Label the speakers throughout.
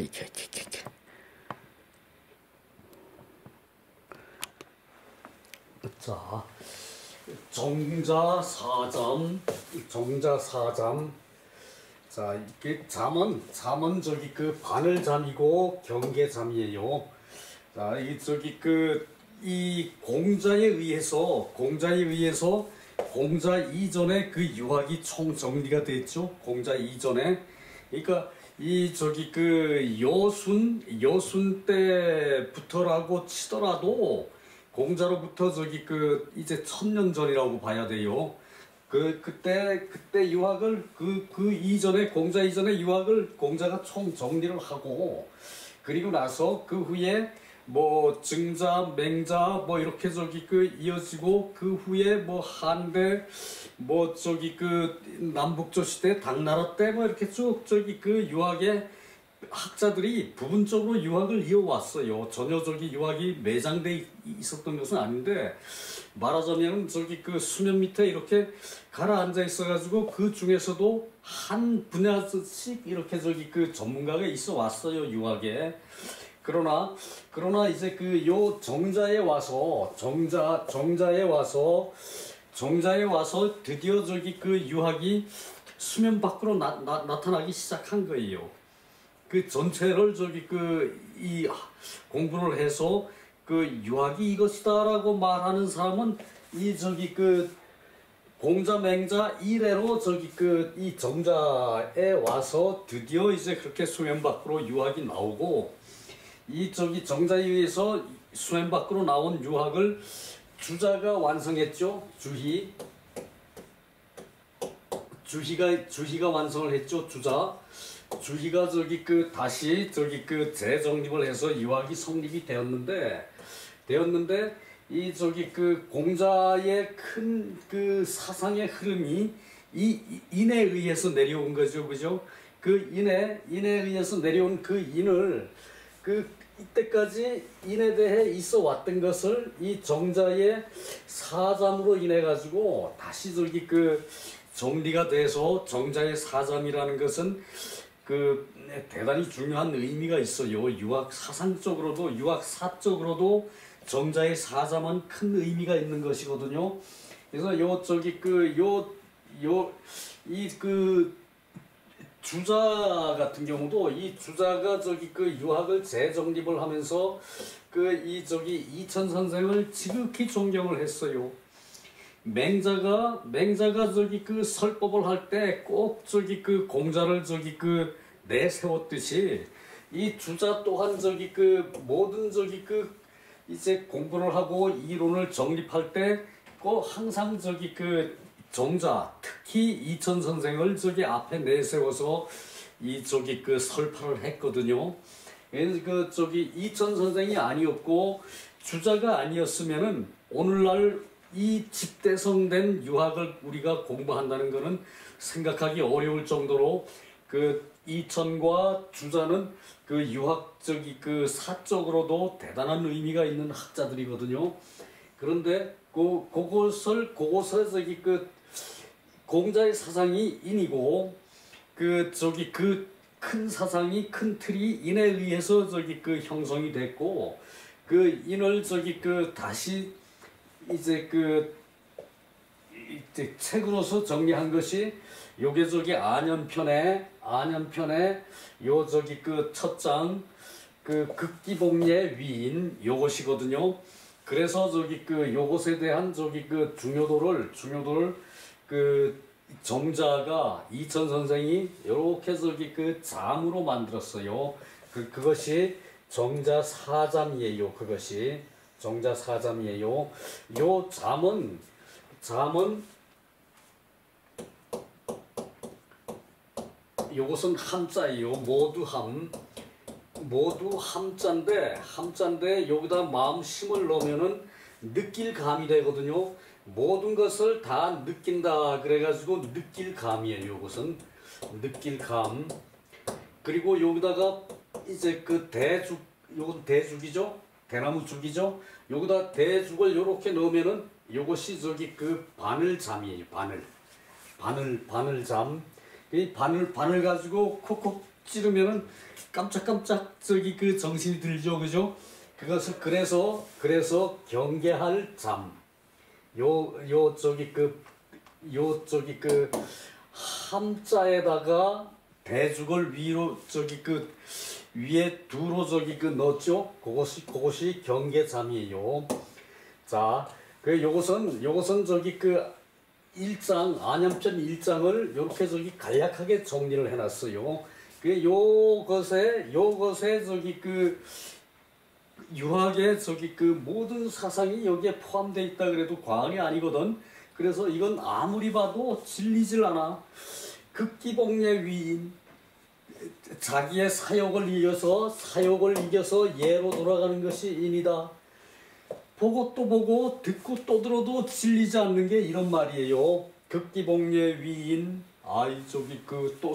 Speaker 1: 이렇게. 자, 정자사잠. 자, 이게 잠은 저기 그 바늘잠이고 경계잠이에요. 자, 이 공자에 의해서 공자 이전에 그 유학이 총 정리가 됐죠. 공자 이전에. 그러니까 이 여순 때부터라고 치더라도 공자로부터 이제 1000년 전이라고 봐야 돼요. 그때 유학을 그 이전에 공자 이전에 유학을 공자가 총 정리를 하고, 그리고 나서 그 후에 뭐 증자, 맹자 뭐 이렇게 이어지고, 그 후에 뭐 한대 뭐 남북조 시대 당나라 때 뭐 이렇게 쭉 그 유학의 학자들이 부분적으로 유학을 이어왔어요. 전혀 유학이 매장돼 있었던 것은 아닌데, 말하자면 그 수면 밑에 이렇게 가라앉아 있어가지고 그 중에서도 한 분야씩 이렇게 그 전문가가 있어 왔어요, 유학에. 그러나 이제 요 정자에 와서 드디어 그 유학이 수면 밖으로 나타나기 시작한 거예요. 그 전체를 이 공부를 해서 그 유학이 이것이다라고 말하는 사람은 이 공자 맹자 이래로 이 정자에 와서 드디어 이제 그렇게 수면 밖으로 유학이 나오고, 이 정자에 의해서 수면 밖으로 나온 유학을 주자가 완성했죠. 주희가 완성을 했죠. 주희가 다시 재정립을 해서 유학이 성립이 되었는데 이 공자의 큰 사상의 흐름이 이 인에 의해서 내려온 거죠. 그죠? 그 인에 의해서 내려온 그 인을 이때까지 인에 대해 있어 왔던 것을 이 정자의 사잠으로 인해 가지고 다시 정리가 돼서, 정자의 사잠이라는 것은 대단히 중요한 의미가 있어요. 유학 사상적으로도 유학사적으로도 정자의 사잠은 큰 의미가 있는 것이거든요. 그래서 주자 같은 경우도, 이 주자가 유학을 재정립을 하면서 이천 선생을 지극히 존경을 했어요. 맹자가 설법을 할 때 꼭 공자를 내세웠듯이, 이 주자 또한 모든 이제 공부를 하고 이론을 정립할 때 꼭 항상 정자, 특히 이천 선생을 앞에 내세워서 설파를 했거든요. 이천 선생이 아니었고 주자가 아니었으면은 오늘날 이 집대성된 유학을 우리가 공부한다는 것은 생각하기 어려울 정도로 이천과 주자는 사적으로도 대단한 의미가 있는 학자들이거든요. 그런데 그것을 공자의 사상이 인이고, 큰 사상이, 큰 틀이 인에 의해서 형성이 됐고, 그 인을 다시 이제 책으로서 정리한 것이 요게 안연편에 요 첫 장 극기복례 위인 요것이거든요. 그래서 요것에 대한 중요도를 정자가 이천 선생이 요렇게 잠으로 만들었어요. 그것이 정자사잠이에요. 그것이 정자사잠이에요. 요 잠은 요것은 함자예요. 모두 함자인데 여기다 마음심을 넣으면은 느낄 감이 되거든요. 모든 것을 다 느낀다 그래가지고 느낄 감이에요. 요것은 느낄 감. 그리고 여기다가 이제 요건 대죽이죠. 대나무 죽이죠. 여기다 대죽을 요렇게 넣으면은 요것이 바늘잠이에요. 바늘잠. 이 바늘 가지고 콕콕 찌르면은 깜짝깜짝 저기 그 정신이 들죠, 그죠? 그것을 그래서 경계할 잠. 요 저기 그 함자에다가 대죽을 위로 저기 그 위에 두로 저기 그 넣었죠. 그것이 경계잠이에요. 자, 그 요것은 저기 그 안양편 1장을 요렇게 저기 간략하게 정리를 해놨어요. 그 요것에 저기 그 유학의 저기 그 모든 사상이 여기에 포함되어 있다 그래도 과언이 아니거든. 그래서 이건 아무리 봐도 질리질 않아. 극기복례 위인, 자기의 사욕을 이겨서 예로 돌아가는 것이 인이다. 보고 또 보고 듣고 또 들어도 질리지 않는 게 이런 말이에요. 극기복례 위인. 아이 저기 그 또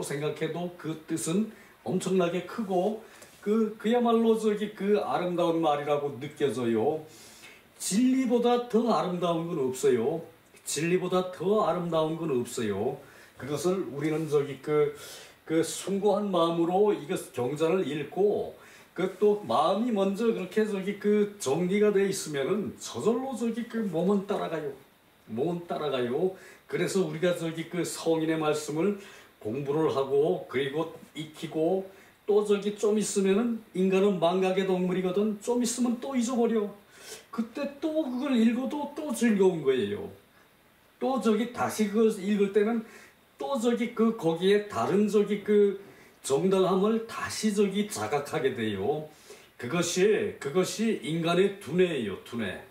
Speaker 1: 생각해도 그 뜻은 엄청나게 크고 그야말로 저기 그 아름다운 말이라고 느껴져요. 진리보다 더 아름다운 건 없어요. 진리보다 더 아름다운 건 없어요. 그것을 우리는 저기 그 숭고한 마음으로 이것 경전을 읽고 그 또 마음이 먼저 그렇게 저기 그 정리가 돼 있으면은 저절로 저기 그 몸은 따라가요. 그래서 우리가 저기 그 성인의 말씀을 공부를 하고 그리고 익히고 또 저기 좀 있으면은 인간은 망각의 동물이거든. 좀 있으면 또 잊어버려. 그때 또 그걸 읽어도 또 즐거운 거예요. 또 저기 다시 그걸 읽을 때는 또 저기 그 거기에 다른 저기 그 정당함을 다시 저기 자각하게 돼요. 그것이 인간의 두뇌예요. 두뇌.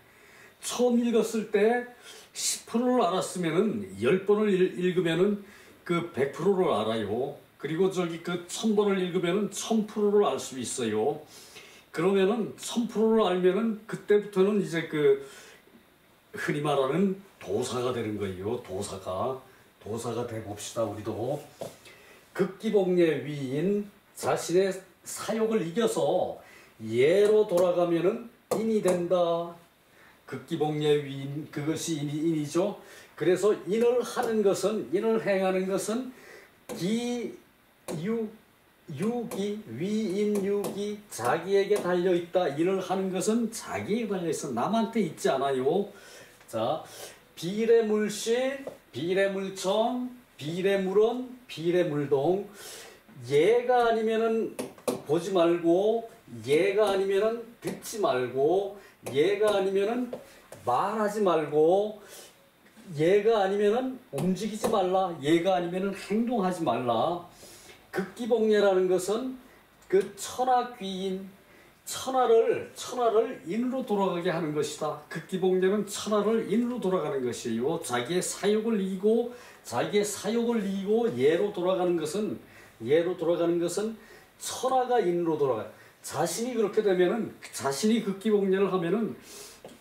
Speaker 1: 처음 읽었을 때 10%를 알았으면은 10번을 읽으면은 그 100%를 알아요. 그리고 저기 그 1000번을 읽으면은 1000%를 알 수 있어요. 그러면은 1000%를 알면은 그때부터는 이제 그 흔히 말하는 도사가 되는 거예요. 도사가 돼 봅시다. 우리도 극기복례 위인, 자신의 사욕을 이겨서 예로 돌아가면은 인이 된다. 극기복례 위인, 그것이 인이죠. 그래서 인을 행하는 것은 위인유기, 자기에게 달려있다. 일을 하는 것은 자기에게 달려있어. 남한테 있지 않아요. 자, 비례물실, 비례물청, 비례물원, 비례물동. 얘가 아니면은 보지 말고, 얘가 아니면은 듣지 말고, 얘가 아니면은 말하지 말고, 얘가 아니면은 움직이지 말라. 얘가 아니면은 행동하지 말라. 극기복례라는 것은 그 천하귀인, 천하를 인으로 돌아가게 하는 것이다. 극기복례는 천하를 인으로 돌아가는 것이에요. 자기의 사욕을 이기고 예로 돌아가는 것은 천하가 인으로 돌아가요. 자신이 그렇게 되면은, 자신이 극기복례를 하면은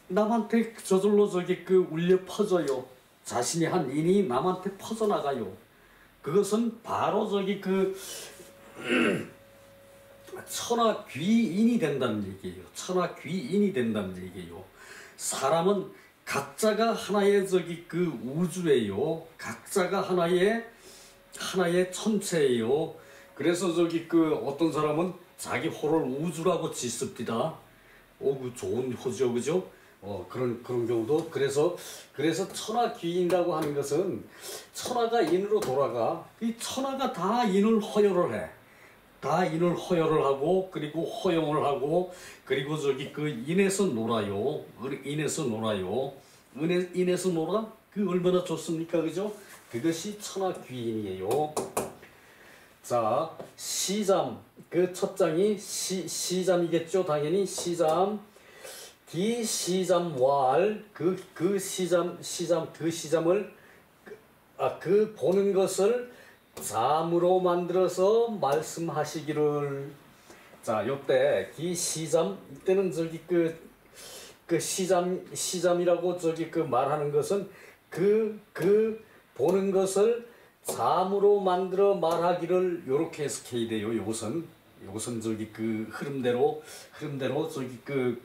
Speaker 1: 남한테 저절로 저기 그 울려 퍼져요. 자신이 한 인이 남한테 퍼져나가요. 그것은 바로 저기 그 천하귀인이 된다는 얘기예요. 천하귀인이 된다는 얘기예요. 사람은 각자가 하나의 저기 그 우주예요. 각자가 하나의 천체예요. 그래서 저기 그 어떤 사람은 자기 호를 우주라고 짓습니다. 그 좋은 호죠, 그죠? 그런 경우도. 그래서 천하귀인이라고 하는 것은 천하가 인으로 돌아가. 이 천하가 다 인을 허용을 해. 다 인을 허용을 하고, 그리고 허용을 하고, 그리고 저기 그 인에서 놀아요. 인에서 놀아? 그 얼마나 좋습니까, 그죠? 그것이 천하귀인이에요. 자, 시잠. 그 첫 장이 시잠이겠죠, 당연히. 시잠. 시잠왈, 그 시잠을 그 보는 것을 잠으로 만들어서 말씀하시기를. 자, 요때 시잠, 이때는 저기 그 시잠이라고 저기 그 말하는 것은 그 보는 것을 잠으로 만들어 말하기를, 요렇게 해석해야 돼요. 요것은 저기 그 흐름대로 저기 그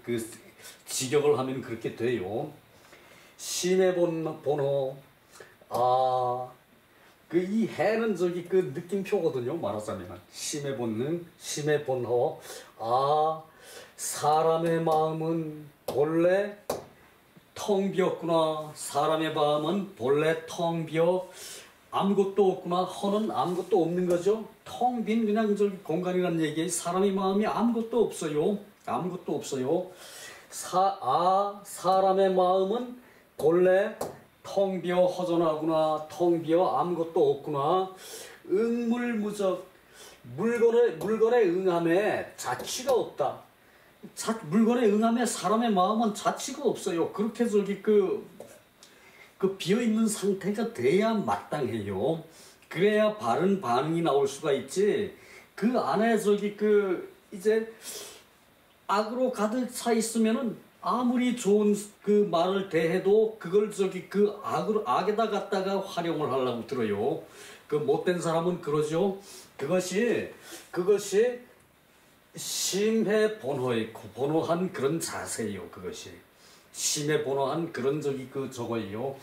Speaker 1: 직역을 하면 그렇게 돼요. 신의 본호. 그 이 해는 저기 그 느낌표거든요. 말하자면 심의 본능, 심의 본호. 아, 사람의 마음은 본래 텅 비었구나. 사람의 마음은 본래 텅 비어 아무것도 없구나. 허는 아무것도 없는 거죠. 텅 빈 그냥 저기 공간이란 얘기예요. 사람의 마음이 아무것도 없어요. 아무것도 없어요. 사람의 마음은 본래 텅 비어 허전하구나. 텅 비어 아무것도 없구나. 응물무적. 물건에 응함에 자취가 없다. 물건에 응함에 사람의 마음은 자취가 없어요. 그렇게 저기 그 비어있는 상태가 돼야 마땅해요. 그래야 바른 반응이 나올 수가 있지. 그 안에 저기 이제 악으로 가득 차 있으면은 아무리 좋은 그 말을 대해도 그걸 저기 악에다 갖다가 활용을 하려고 들어요. 그 못된 사람은 그러죠. 그것이 심해 본호한 그런 자세예요. 그것이 심해 본호한 그런 저거예요.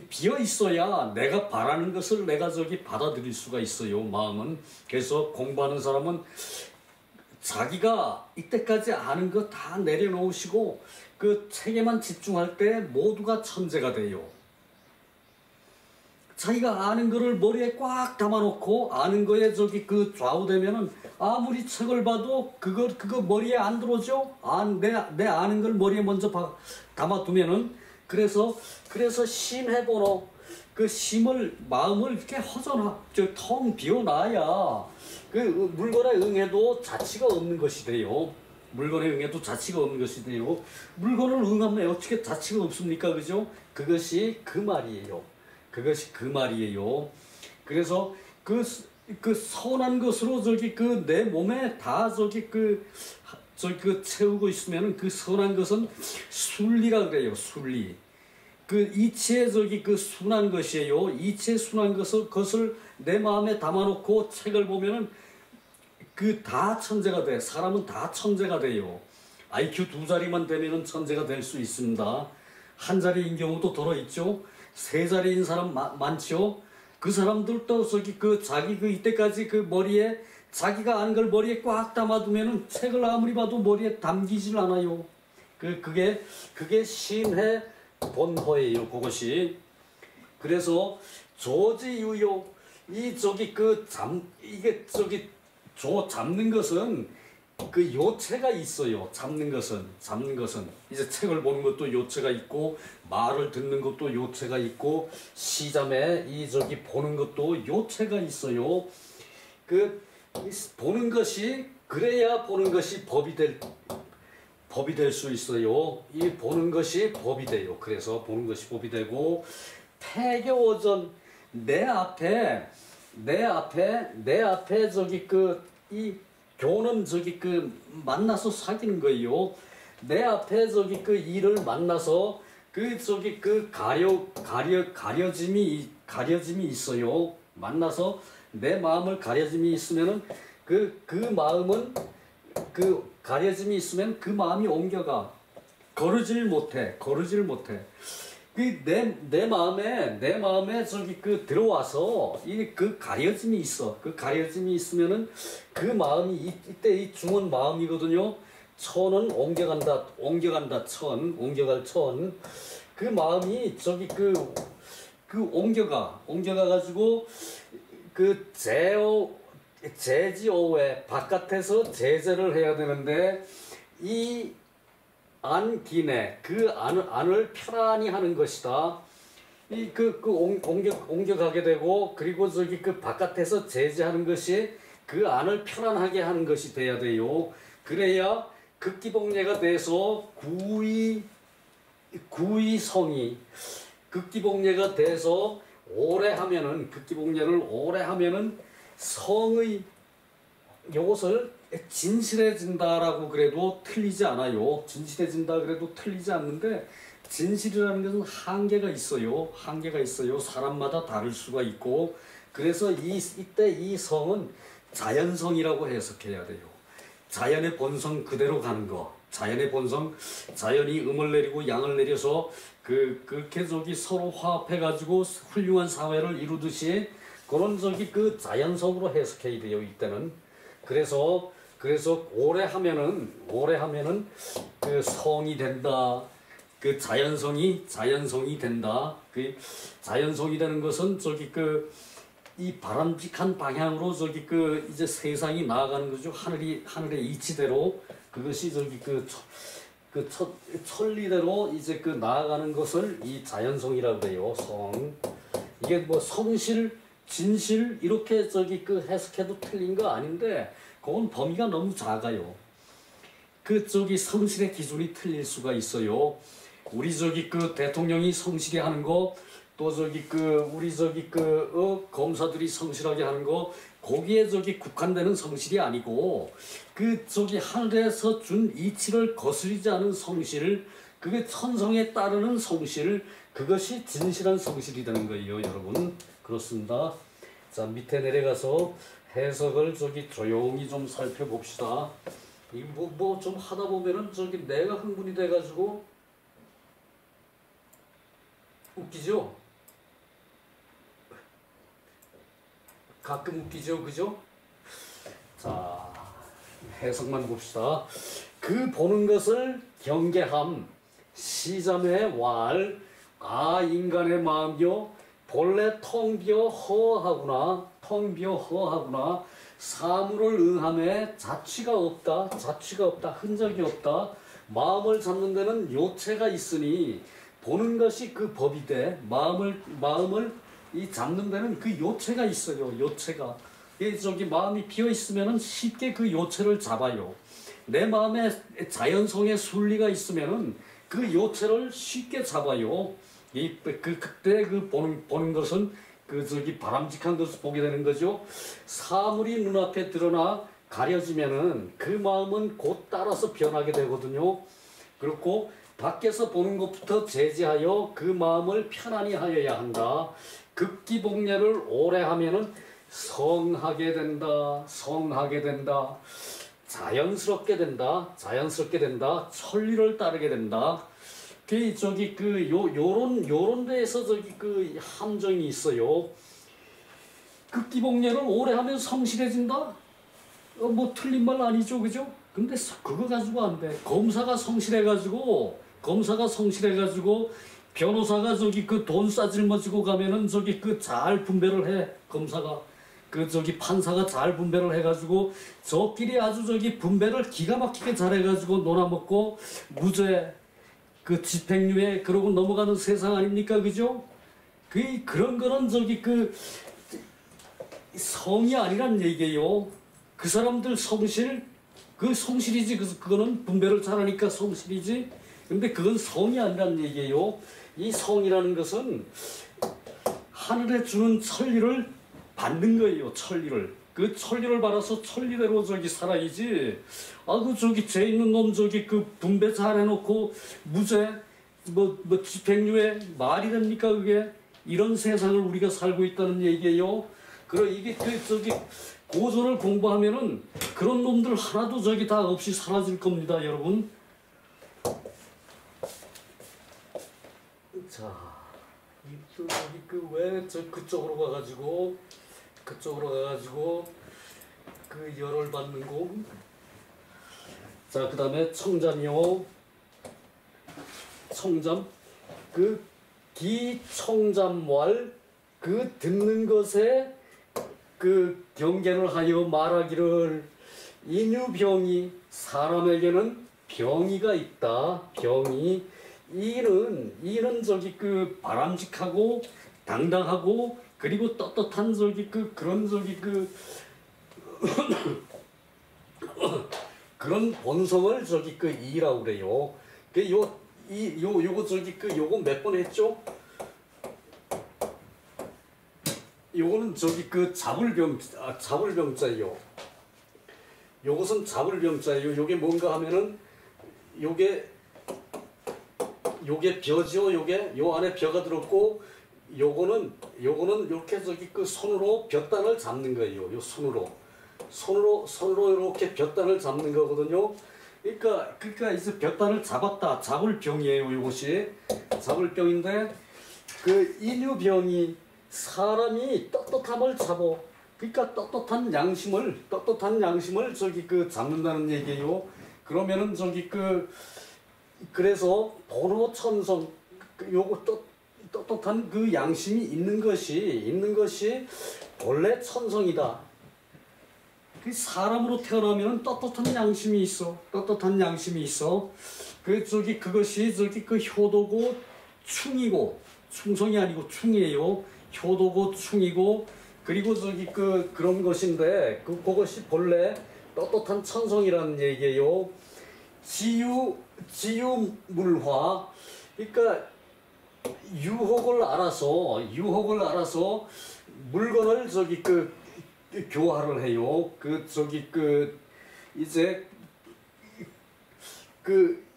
Speaker 1: 비어 있어야 내가 바라는 것을 내가 받아들일 수가 있어요. 마음은. 그래서 공부하는 사람은 자기가 이때까지 아는 거 다 내려놓으시고 그 책에만 집중할 때 모두가 천재가 돼요. 자기가 아는 거를 머리에 꽉 담아놓고 아는 거에 좌우되면은 아무리 책을 봐도 그거 머리에 안 들어오죠. 내 아는 걸 머리에 먼저 담아두면은 그래서 심해보노. 그 마음을 이렇게 텅 비워놔야 그 물건에 응해도 자취가 없는 것이 돼요. 물건에 응해도 자취가 없는 것이 돼요. 물건을 응하면 어떻게 자취가 없습니까? 그죠? 그것이 그 말이에요. 그래서 그 선한 것으로 내 몸에 다 채우고 있으면은 그 선한 것은 순리라 그래요. 순리. 이치의 순한 것이에요. 이치의 순한 것을 내 마음에 담아놓고 책을 보면은 다 천재가 돼. 사람은 다 천재가 돼요. IQ 2자리만 되면은 천재가 될 수 있습니다. 한 자리인 경우도 들어있죠. 3자리인 사람 많죠. 그 사람들도 자기 이때까지 머리에 자기가 아는 걸 머리에 꽉 담아두면은 책을 아무리 봐도 머리에 담기질 않아요. 그게 심해 본호예요. 그것이. 그래서 조지유요. 잡는 것은 요체가 있어요. 잡는 것은 이제 책을 보는 것도 요체가 있고 말을 듣는 것도 요체가 있고 시자매 보는 것도 요체가 있어요. 보는 것이 그래야 보는 것이 법이 될 수 있어요. 이 보는 것이 법이 돼요. 그래서 보는 것이 법이 되고 폐교오전 내 앞에 이 교는 만나서 사귀는 거예요. 내 앞에 일을 만나서 가려짐이 있어요. 만나서 내 마음을 가려짐이 있으면은 그 마음은 가려짐이 있으면 그 마음이 옮겨가. 거르질 못해. 내 마음에 들어와서 가려짐이 있어. 가려짐이 있으면은 그 마음이 이때 이 중은 마음이거든요. 천은 옮겨갈 천. 그 마음이 옮겨가가지고 제지오회 바깥에서 제재를 해야 되는데 이 안기내 안을 편안히 하는 것이다. 옮겨가게 되고 그리고 바깥에서 제재하는 것이 그 안을 편안하게 하는 것이 돼야 돼요. 그래야 극기복례가 돼서 구의성이 극기복례가 돼서 극기복례를 오래 하면은 성의 요것을 진실해진다라고 그래도 틀리지 않아요. 진실해진다 그래도 틀리지 않는데 진실이라는 것은 한계가 있어요. 사람마다 다를 수가 있고 그래서 이때 이 성은 자연성이라고 해석해야 돼요. 자연의 본성 그대로 가는 거. 자연의 본성, 자연이 음을 내리고 양을 내려서 그렇게 서로 화합해가지고 훌륭한 사회를 이루듯이 그런 그 자연성으로 해석해야 돼요 이때는. 그래서 오래 하면은 그 성이 된다. 그 자연성이 된다. 그 자연성이 되는 것은 이 바람직한 방향으로 이제 세상이 나아가는 거죠. 하늘의 이치대로 그것이 천리대로 이제 나아가는 것을 이 자연성이라고 그래요. 성. 이게 뭐 성실, 진실 이렇게 해석해도 틀린 거 아닌데 그건 범위가 너무 작아요. 성실의 기준이 틀릴 수가 있어요. 우리 대통령이 성실히 하는 거, 또 우리 검사들이 성실하게 하는 거, 거기에 국한되는 성실이 아니고 하늘에서 준 이치를 거스르지 않은 성실, 그게 천성에 따르는 성실, 그것이 진실한 성실이 되는 거예요, 여러분. 그렇습니다. 자, 밑에 내려가서 해석을 조용히 좀 살펴봅시다. 이 뭐 좀 하다 보면은 내가 흥분이 돼가지고 웃기죠? 가끔 웃기죠, 그죠? 자, 해석만 봅시다. 그 보는 것을 경계함, 시자매의 왈, 인간의 마음이요 본래 텅 비어 허하구나, 사물을 응함에 자취가 없다, 흔적이 없다. 마음을 잡는 데는 요체가 있으니 보는 것이 그 법이 돼. 마음을 이 잡는 데는 그 요체가 있어요. 요체가. 마음이 비어 있으면은 쉽게 그 요체를 잡아요. 내 마음에 자연성의 순리가 있으면은 그 요체를 쉽게 잡아요. 그때 보는 것은 바람직한 것을 보게 되는 거죠. 사물이 눈앞에 드러나 가려지면은 그 마음은 곧 따라서 변하게 되거든요. 그렇고 밖에서 보는 것부터 제지하여 그 마음을 편안히 하여야 한다. 극기복례를 오래 하면은 성하게 된다. 자연스럽게 된다. 천리를 따르게 된다. 요런 데에서 함정이 있어요. 극기복례를 오래 하면 성실해진다? 뭐 틀린 말 아니죠, 그죠? 근데 그거 가지고 안 돼. 검사가 성실해가지고 변호사가 돈 싸질머지고 가면은 잘 분배를 해. 검사가 판사가 잘 분배를 해가지고 저끼리 아주 분배를 기가 막히게 잘해가지고 놀아먹고 무죄 집행유예 그러고 넘어가는 세상 아닙니까, 그죠? 그런 거는 성이 아니란 얘기예요. 그 사람들 성실이지. 그거는 분배를 잘하니까 성실이지. 근데 그건 성이 아니란 얘기예요. 이 성이라는 것은 하늘에 주는 천리를 받는 거예요. 천리를. 그 천리를 받아서 천리대로 살아야지. 죄 있는 놈 분배 잘 해놓고 무죄 집행유예 말이 됩니까 그게? 이런 세상을 우리가 살고 있다는 얘기예요. 이게 고전을 공부하면은 그런 놈들 하나도 다 없이 사라질 겁니다, 여러분. 자, 왜 그쪽으로 가가지고 열을 받는 거. 자, 그 다음에 청잠이요. 청잠. 기청잠왈 듣는 것에 경계를 하여 말하기를 인유병이 사람에게는 병이가 있다. 병이 이는 바람직하고 당당하고 그리고 떳떳한 그런 그런 본성을 이라고 그래요. 요거 몇 번 했죠? 요거는 잡을병자예요. 요것은 잡을병자예요. 요게 뭔가 하면은 요게 벼죠. 요 안에 벼가 들었고 요거는 이렇게 손으로 볕단을 잡는 거예요. 요 손으로 이렇게 볕단을 잡는 거거든요. 그러니까 이제 볕단을 잡았다. 잡을 병이에요. 이것이 잡을 병인데 그 인유병이 사람이 떳떳함을 잡어. 그러니까 떳떳한 양심을 저기 그 잡는다는 얘기예요. 그러면은 저기 그래서 도로 천성 요거 떳떳한 그 양심이 있는 것이 원래 천성이다. 그 사람으로 태어나면 떳떳한 양심이 있어. 그것이 저기 그 효도고 충이고 충성이 아니고 충이에요. 효도고 충이고 그리고 저기 그런 것인데 그것이 본래 떳떳한 천성이라는 얘기예요. 지유물화. 그러니까 유혹을 알아서 물건을 저기 교화를 해요. 이제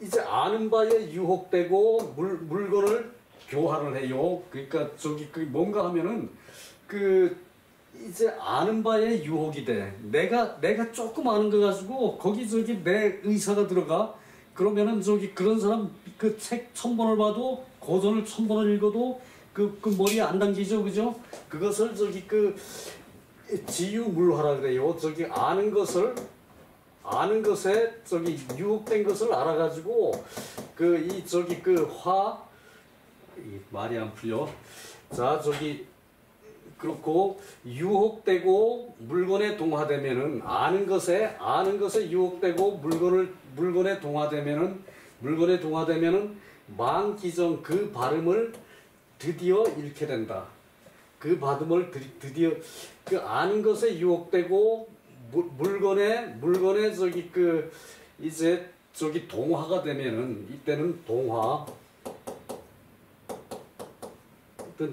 Speaker 1: 이제 아는 바에 유혹되고 물건을 교화를 해요. 그러니까 뭔가 하면은 이제 아는 바에 유혹이 돼. 내가 조금 아는 거 가지고 거기 내 의사가 들어가. 그러면은 그런 사람 그 책 1000번을 봐도 고전을 1000번을 읽어도 그 머리에 안 담기죠, 그죠? 그것을 지유물화라 그래요. 아는 것에 유혹된 것을 알아가지고 말이 안 풀려. 자 그렇고 유혹되고 물건에 동화되면은 아는 것에 유혹되고 물건에 동화되면은 망기정 그 발음을 드디어 잃게 된다. 그 발음을 드디어 아는 것에 유혹되고 물건에 이제 동화가 되면은 이때는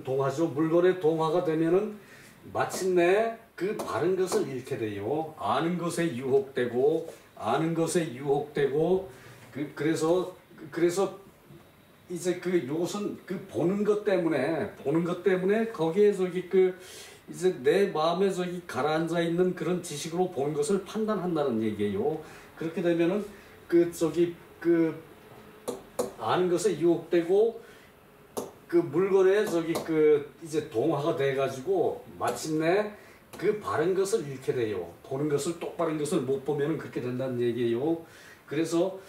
Speaker 1: 동화죠. 물건에 동화가 되면은 마침내 그 바른 것을 잃게 돼요. 아는 것에 유혹되고 그래서 이제 요것은 보는 것 때문에 거기에 이제 내 마음에 가라앉아 있는 그런 지식으로 보는 것을 판단한다는 얘기예요. 그렇게 되면은 아는 것에 유혹되고 물건에 이제 동화가 돼가지고 마침내 그 바른 것을 잃게 돼요. 보는 것을 똑바른 것을 못 보면은 그렇게 된다는 얘기예요. 그래서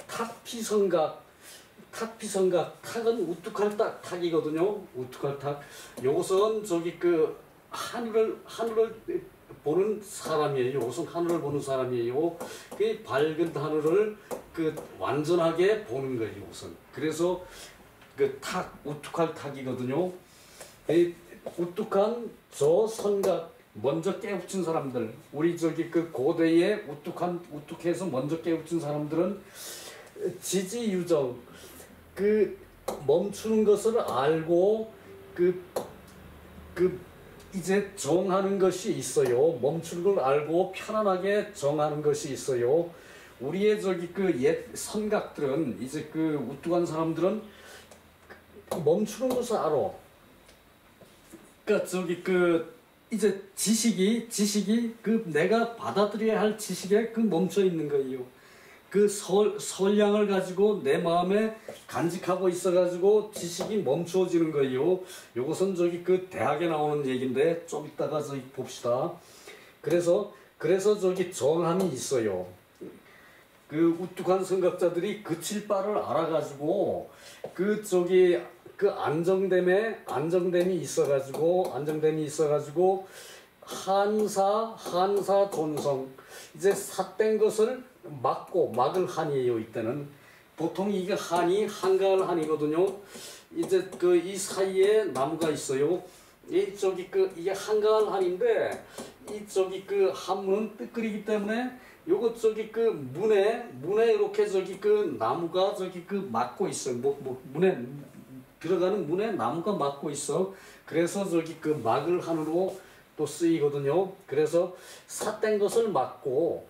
Speaker 1: 탁은 우뚝할 탁이거든요. 우뚝할 탁. 요것은 하늘을 보는 사람이에요. 요것은 하늘을 보는 사람이에요. 그 밝은 하늘을 완전하게 보는 거예요. 요것은. 그래서 우뚝할 탁이거든요. 우뚝한 저 선각 먼저 깨우친 사람들, 우리 고대에 우뚝해서 먼저 깨우친 사람들은 지지유정, 멈추는 것을 알고 이제 정하는 것이 있어요. 멈추는 걸 알고 편안하게 정하는 것이 있어요. 우리의 옛 선각들은 이제 우뚝한 사람들은 멈추는 것을 알아. 그러니까 이제 지식이 내가 받아들여야 할 지식에 멈춰 있는 거예요. 설량을 가지고 내 마음에 간직하고 있어가지고 지식이 멈추어지는 거예요. 요것은 대학에 나오는 얘기인데 좀 이따가 봅시다. 그래서 정함이 있어요. 우뚝한 생각자들이 그칠 바를 알아가지고 안정됨이 있어가지고 한사 존성, 이제 삿된 것을 막을 한이에요. 이때는 보통 이게 한이 한가을 한이거든요. 이제 이 사이에 나무가 있어요. 이게 한가을 한인데 한문은 뜨끓이기 때문에 요거 문에 이렇게 나무가 막고 있어. 문에 들어가는 문에 나무가 막고 있어. 그래서 막을 한으로 또 쓰이거든요. 그래서 삿된 것을 막고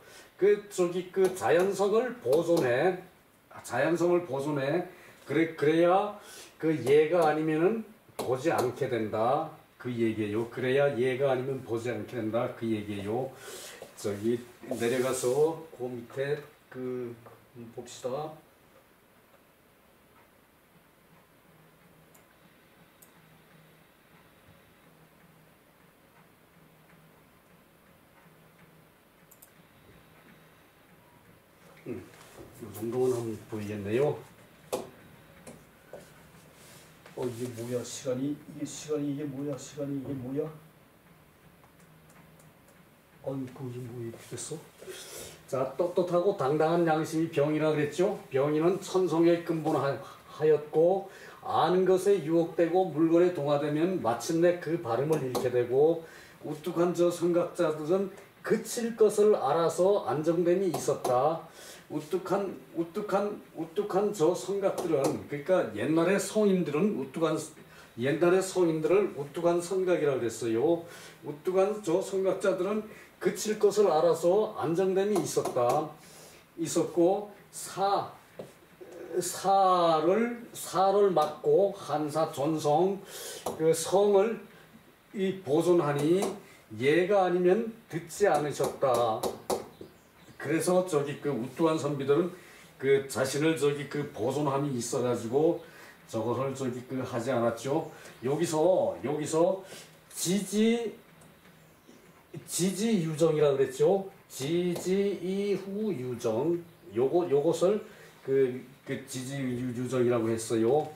Speaker 1: 자연성을 보존해. 그래야 예가 아니면은 보지 않게 된다. 그 얘기예요. 그래야 예가 아니면 보지 않게 된다. 그 얘기예요. 내려가서 그 밑에 봅시다. 이 정도는 한번 보이겠네요. 이게 뭐야? 이게 뭐야? 이게 뭐야? 이게 뭐 이렇게 됐어? 자, 떳떳하고 당당한 양심이 병이라 그랬죠? 병이는 천성의 근본하였고 아는 것에 유혹되고 물건에 동화되면 마침내 그 발음을 잃게 되고 우뚝한 저 선각자들은 그칠 것을 알아서 안정됨이 있었다. 우뚝한 저 선각들은, 그러니까 옛날의 성인들을 우뚝한 선각이라고 그랬어요. 우뚝한 저 선각자들은 그칠 것을 알아서 안정됨이 있었고 사를 맡고 한사 존성 그 성을 보존하니 예가 아니면 듣지 않으셨다. 그래서 그 우뚝한 선비들은 그 자신을 보존함이 있어가지고 저것을 하지 않았죠. 여기서 지지유정이라 그랬죠. 지지이후 유정. 요것을 그 지지유정이라고 했어요.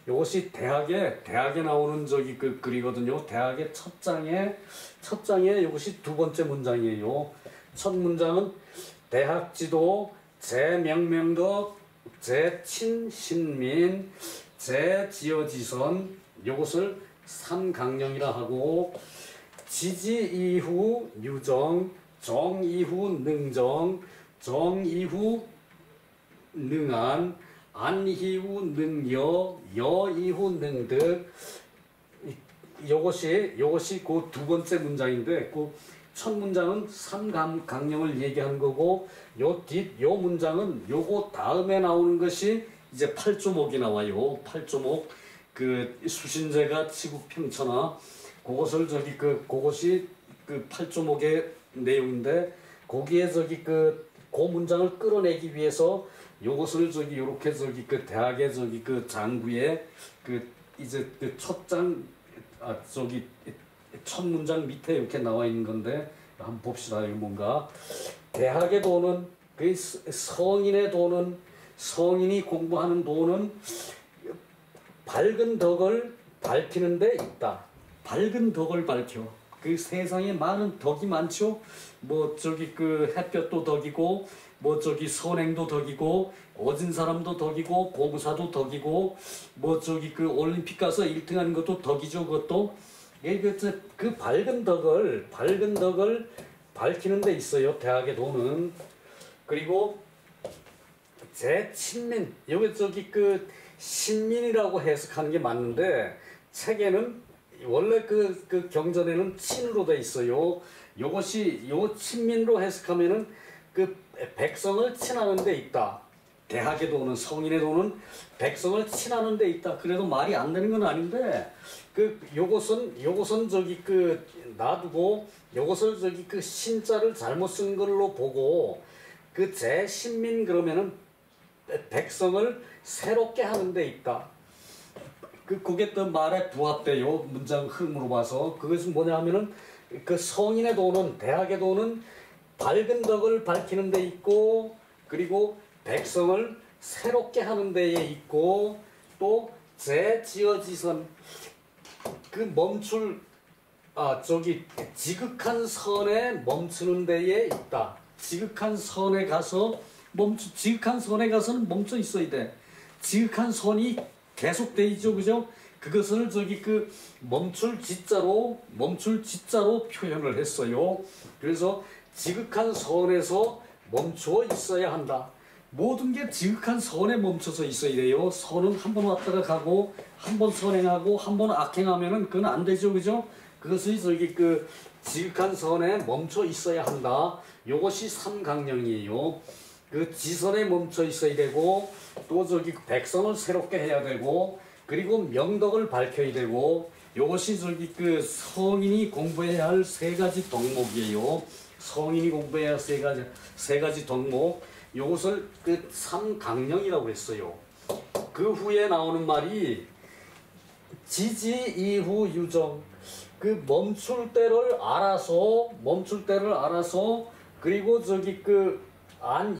Speaker 1: 요것이 대학에 나오는 그 글이거든요. 대학의 첫 장에 요것이 두 번째 문장이에요. 첫 문장은 대학지도 제명명덕 제친신민 제지어지선 요것을 삼강령이라 하고 지지이후 유정 정이후 능정 정이후 능안 안이후 능여 여이후 능득 요것이 그 두 번째 문장인데 그 첫 문장은 삼강령을 얘기하는 거고 요 문장은 요거 다음에 나오는 것이 이제 팔조목이 나와요. 팔조목 그 수신제가 치국평천하 그것을 그것이 그 팔조목의 내용인데 거기에 그 문장을 끌어내기 위해서 요것을 요렇게 그 대학의 그 장부에 그 이제 그 첫 문장 밑에 이렇게 나와 있는 건데 한번 봅시다. 이거 뭔가 대학의 도는 그 성인이 공부하는 도는 밝은 덕을 밝히는 데 있다. 밝은 덕을 밝혀. 그 세상에 많은 덕이 많죠. 그 햇볕도 덕이고 선행도 덕이고 어진 사람도 덕이고 보부사도 덕이고 그 올림픽 가서 1등하는 것도 덕이죠. 그것도 그 밝은 덕을 밝히는 데 있어요. 대학의 도는. 그리고 제친민 여기 그 신민이라고 해석하는 게 맞는데 책에는 원래 그 경전에는 친으로 돼 있어요. 요 친민으로 해석하면은 그 백성을 친하는 데 있다. 대학의 도는 성인의 도는 백성을 친하는 데 있다. 그래도 말이 안 되는 건 아닌데 요것은 놔두고 요것을 그 신자를 잘못 쓴 걸로 보고 그 제신민 그러면은 백성을 새롭게 하는 데 있다. 그게 또 말에 부합돼요. 문장 흐름으로 봐서. 그것은 뭐냐 하면은 그 성인의 도는 대학의 도는 밝은 덕을 밝히는 데 있고 그리고 백성을 새롭게 하는 데에 있고 또 제지어지선 그 지극한 선에 멈추는 데에 있다. 지극한 선에 가서는 멈춰 있어야 돼. 지극한 선이 계속돼 있죠, 그죠? 그것을 그 멈출 지자로 표현을 했어요. 그래서 지극한 선에서 멈추어 있어야 한다. 모든 게 지극한 선에 멈춰서 있어야 돼요. 선은 한 번 왔다가 가고 한 번 선행하고 한 번 악행하면은 그건 안 되죠, 그죠? 그것이 그 지극한 선에 멈춰 있어야 한다. 요것이 삼강령이에요. 그 지선에 멈춰 있어야 되고 또 백성을 새롭게 해야 되고 그리고 명덕을 밝혀야 되고 요것이 그 성인이 공부해야 할 세 가지 덕목이에요. 성인이 공부해야 할 세 가지 덕목. 요것을 그 삼강령이라고 했어요. 그 후에 나오는 말이 지지 이후 유정. 그 멈출 때를 알아서 그리고 저기 그 안